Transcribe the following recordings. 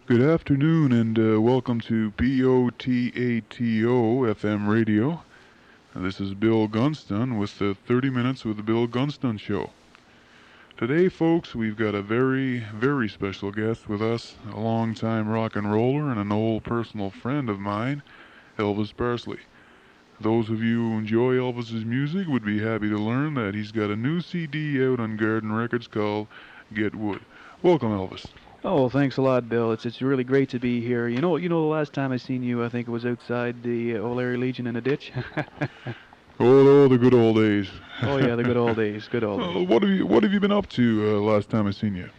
Good afternoon and welcome to P.O.T.A.T.O FM radio. This is Bill Gunstun with 30 Minutes with the Bill Gunstun Show. Today, folks, we've got a very, very special guest with us, a longtime rock and roller and an old personal friend of mine, Elvis Parsley. Those of you who enjoy Elvis's music would be happy to learn that he's got a new CD out on Garden Records called Get Wood. Welcome, Elvis. Oh, well, thanks a lot, Bill. It's really great to be here. The last time I seen you, I think it was outside the O'Leary Legion in a ditch. Oh, the good old days. Oh yeah, the good old days, good old days. What have you been up to last time I seen you?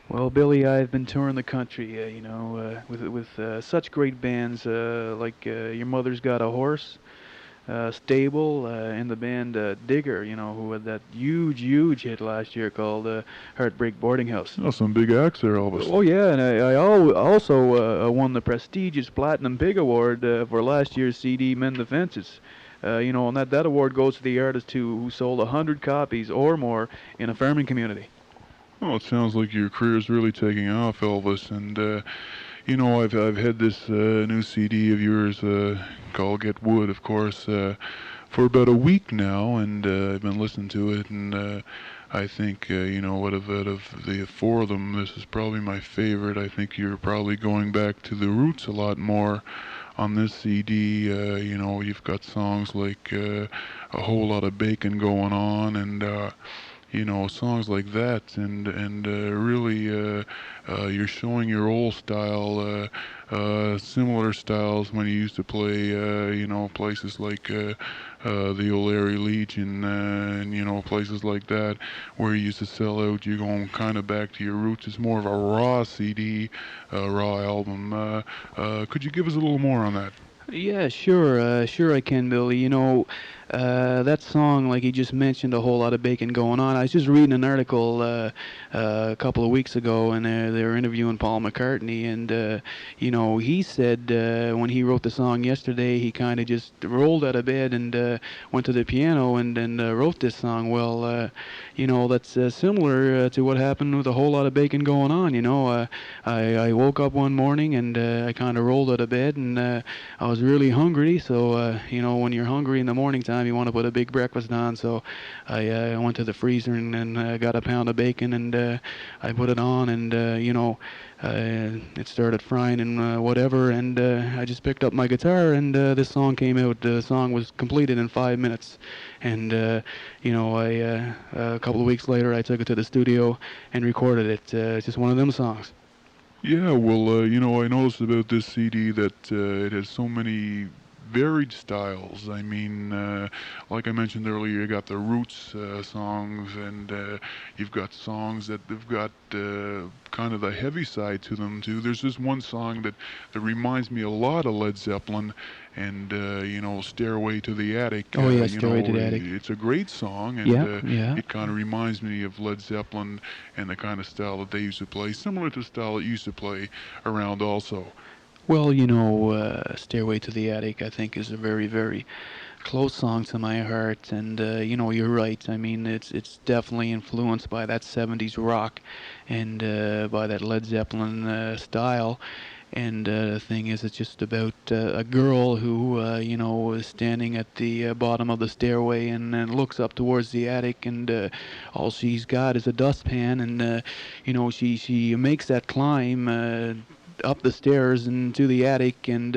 Well, Billy, I've been touring the country, with such great bands like Your Mother's Got a Horse, Stable, and the band Digger. Who had that huge hit last year called Heartbreak Boarding House. Oh, some big acts there, Elvis. Oh yeah, and I also won the prestigious Platinum Pig Award for last year's CD Mend the Fences. And that award goes to the artist who sold 100 copies or more in a farming community. Well, it sounds like your career's really taking off, Elvis. And I've had this new CD of yours called Get Wood, of course, for about a week now, and I've been listening to it, and I think out of the four of them, this is probably my favorite. I think you're probably going back to the roots a lot more on this CD. You've got songs like A Whole Lot of Bacon Going On, and songs like that, and really, you're showing your old style, similar styles when you used to play, places like the O'Leary Legion, and places like that, where you used to sell out. You're going kind of back to your roots. It's more of a raw CD, raw album. Could you give us a little more on that? Yeah, sure I can, Billy. That song, like you just mentioned, A Whole Lot of Bacon Going On. I was just reading an article a couple of weeks ago, and they were interviewing Paul McCartney, and he said when he wrote the song yesterday, he kind of just rolled out of bed and went to the piano and wrote this song. Well, that's similar to what happened with A Whole Lot of Bacon Going On. I woke up one morning and I kind of rolled out of bed, and I was really hungry. So when you're hungry in the morning time, you want to put a big breakfast on. So I went to the freezer and got a pound of bacon, and I put it on, and it started frying and whatever, and I just picked up my guitar, and this song came out. The song was completed in 5 minutes, and a couple of weeks later I took it to the studio and recorded it. It's just one of them songs. Yeah, well, I noticed about this CD that it has so many varied styles. I mean, like I mentioned earlier, you got the roots songs, and you've got songs that have got kind of the heavy side to them too. There's this one song that reminds me a lot of Led Zeppelin, and Stairway to the Attic. Oh yeah, Stairway to the Attic. It's a great song, and Yeah. it kind of reminds me of Led Zeppelin and the kind of style that they used to play, similar to the style that you used to play around also. Well, Stairway to the Attic, I think, is a very, very close song to my heart, and you're right. I mean, it's definitely influenced by that '70s rock and by that Led Zeppelin style. And the thing is, it's just about a girl who, is standing at the bottom of the stairway and looks up towards the attic, and all she's got is a dustpan, and she makes that climb. Up the stairs and to the attic, and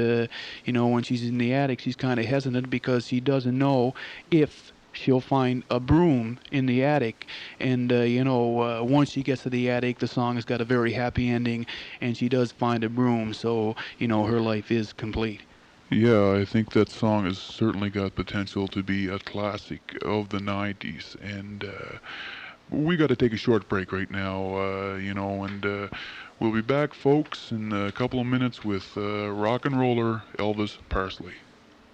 when she's in the attic, she's kind of hesitant because she doesn't know if she'll find a broom in the attic. And once she gets to the attic, the song has got a very happy ending, and she does find a broom, so her life is complete. Yeah, I think that song has certainly got potential to be a classic of the '90s, and we got to take a short break right now, and we'll be back, folks, in a couple of minutes with rock and roller Elvis Parsley.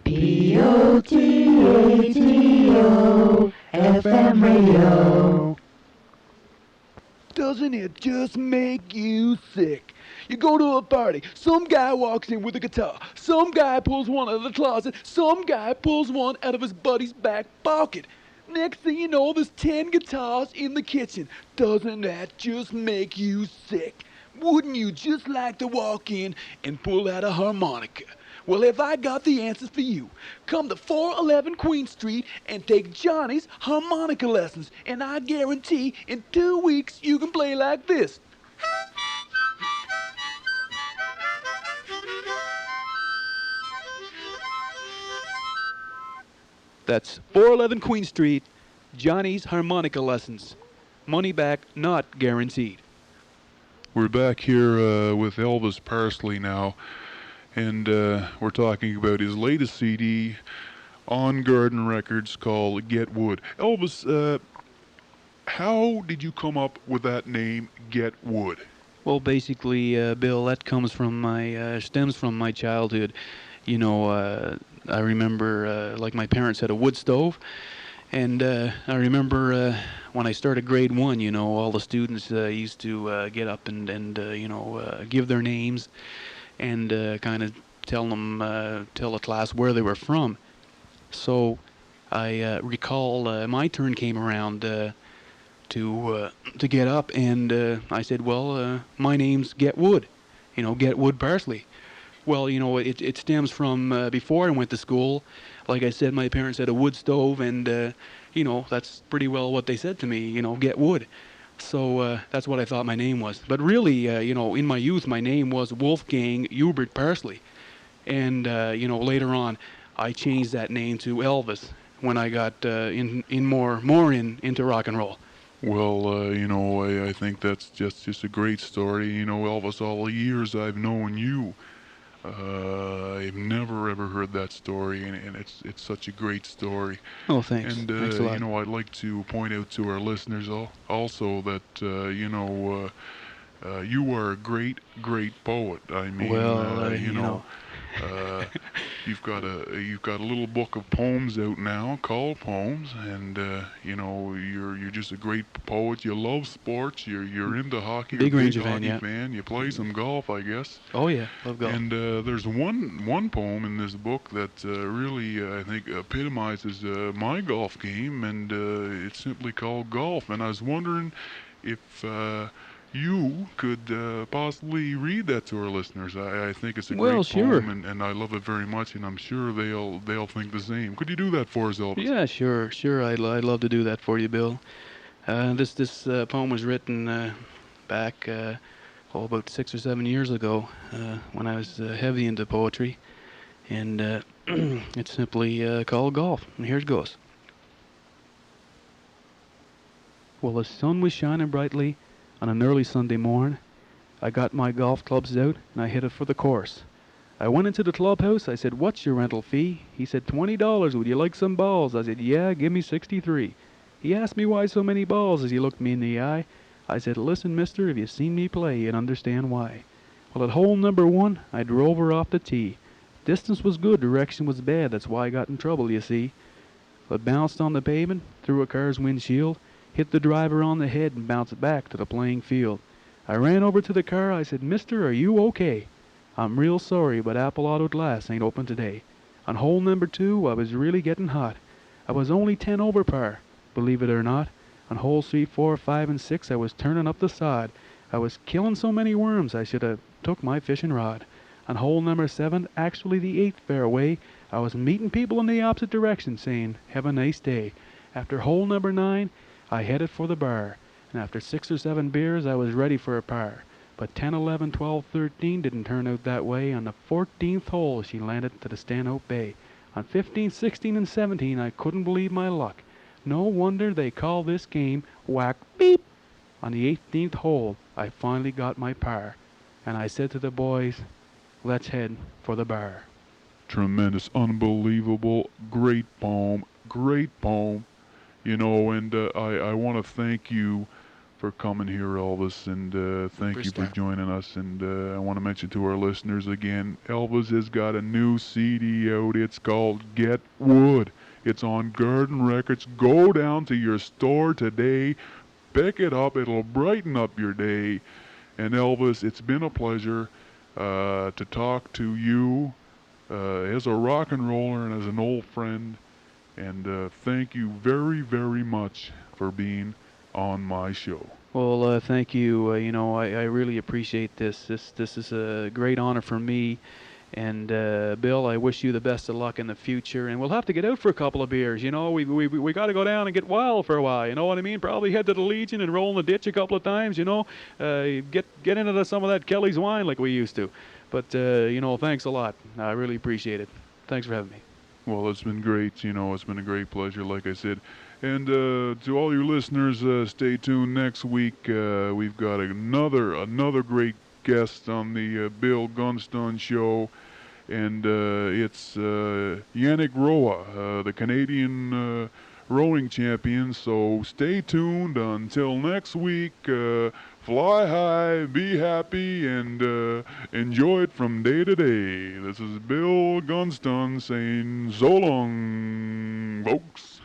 P.O.T.A.T.O FM radio. Doesn't it just make you sick? You go to a party, some guy walks in with a guitar, some guy pulls one out of the closet, some guy pulls one out of his buddy's back pocket. Next thing you know, there's 10 guitars in the kitchen. Doesn't that just make you sick? Wouldn't you just like to walk in and pull out a harmonica? Well, have I got the answers for you? Come to 411 Queen Street and take Johnny's harmonica lessons, and I guarantee in 2 weeks you can play like this. That's 411 Queen Street, Johnny's harmonica lessons. Money back not guaranteed. We're back here with Elvis Parsley now, and we're talking about his latest CD on Garden Records called Get Wood. Elvis, how did you come up with that name, Get Wood? Well, basically, Bill, that comes from stems from my childhood. You know, I remember, like my parents had a wood stove, and I remember when I started grade 1, you know, all the students used to get up and give their names and kind of tell the class where they were from. So I recall my turn came around to get up, and I said, well, my name's Get Wood, Get Wood Parsley. Well, it stems from before I went to school. Like I said, my parents had a wood stove, and that's pretty well what they said to me. Get wood. So that's what I thought my name was. But really, in my youth, my name was Wolfgang Hubert Parsley, and later on, I changed that name to Elvis when I got into rock and roll. Well, I think that's just a great story. Elvis, all the years I've known you, I've never ever heard that story, and it's such a great story. Oh, thanks. And Thanks a lot. I'd like to point out to our listeners also that you are a great poet. I mean, Well, you know. uh, you've got a little book of poems out now called Poems, and you're just a great poet. You love sports. You're into hockey. Big you're a range big of hockey yeah. fan. You play some golf, I guess. Oh yeah, love golf. And there's one poem in this book that really I think epitomizes my golf game, and it's simply called Golf. And I was wondering if you could possibly read that to our listeners. I think it's a great sure. poem, and I love it very much, and I'm sure they'll think the same. Could you do that for us, Elvis? Yeah, sure. I'd love to do that for you, Bill. This poem was written back about 6 or 7 years ago when I was heavy into poetry, and it's simply called Golf. And here it goes. Well, the sun was shining brightly on an early Sunday morn. I got my golf clubs out and I headed for the course. I went into the clubhouse. I said, "What's your rental fee?" He said, $20. Would you like some balls? I said, "Yeah, give me 63." He asked me why so many balls as he looked me in the eye. I said, "Listen, mister, if you seen me play, you'd understand why." Well, at hole number 1, I drove her off the tee. Distance was good, direction was bad. That's why I got in trouble, you see. But bounced on the pavement, through a car's windshield, hit the driver on the head and bounced back to the playing field. I ran over to the car. I said, "Mister, are you okay? I'm real sorry, but Apple Auto Glass ain't open today." On hole number 2, I was really getting hot. I was only 10 over par, believe it or not. On holes 3, 4, 5, and 6, I was turning up the sod. I was killing so many worms, I should have took my fishing rod. On hole number 7, actually the 8th fairway, I was meeting people in the opposite direction saying, "Have a nice day." After hole number 9, I headed for the bar, and after 6 or 7 beers, I was ready for a par. But 10, 11, 12, 13 didn't turn out that way. On the 14th hole, she landed to the Stanhope Bay. On 15, 16, and 17, I couldn't believe my luck. No wonder they call this game whack beep. On the 18th hole, I finally got my par, and I said to the boys, "Let's head for the bar." Tremendous, unbelievable, great poem, and I want to thank you for coming here, Elvis, and thank you for joining us, and I want to mention to our listeners again, Elvis has got a new CD out. It's called Get Wood. It's on Garden Records. Go down to your store today, pick it up, it'll brighten up your day. And Elvis, it's been a pleasure to talk to you as a rock and roller and as an old friend. And thank you very, very much for being on my show. Well, thank you. I really appreciate this. This is a great honor for me. And Bill, I wish you the best of luck in the future. And we'll have to get out for a couple of beers. We got to go down and get wild for a while. You know what I mean? Probably head to the Legion and roll in the ditch a couple of times. Get into some of that Kelly's wine like we used to. But thanks a lot. I really appreciate it. Thanks for having me. Well, it's been great. It's been a great pleasure, like I said. And to all your listeners, stay tuned next week. We've got another great guest on the Bill Gunstun Show. And it's Yannick Roa, the Canadian rowing champion. So stay tuned until next week. Fly high, be happy, and enjoy it from day to day. This is Bill Gunstun saying so long, folks.